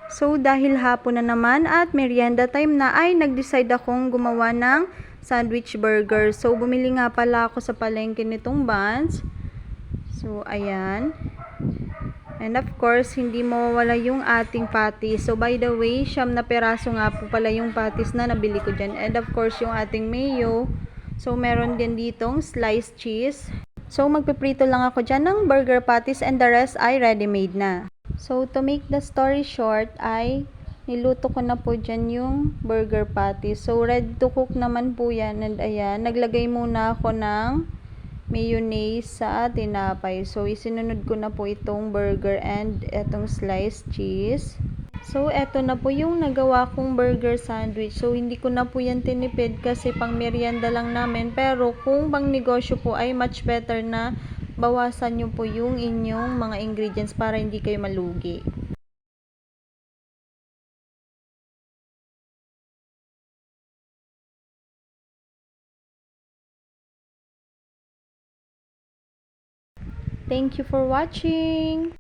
So dahil hapon na naman at merienda time na ay nag-decide akong gumawa ng sandwich burger. So bumili nga pala ako sa palengke nitong buns. So ayan. And of course, hindi mawawala yung ating patties. So by the way, 9 na peraso nga po pala yung patties na nabili ko dyan. And of course, yung ating mayo. So meron din ditong sliced cheese. So magpiprito lang ako dyan ng burger patties and the rest ay ready-made na. So to make the story short ay niluto ko na po dyan yung burger patties. So ready to cook naman po yan. And ayan, naglagay muna ako ng mayonnaise sa tinapay. So, isinunod ko na po itong burger and itong sliced cheese. So, eto na po yung nagawa kong burger sandwich. So, hindi ko na po yan tinipid kasi pang merienda lang namin. Pero, kung pang negosyo po ay much better na bawasan nyo po yung inyong mga ingredients para hindi kayo malugi. Thank you for watching!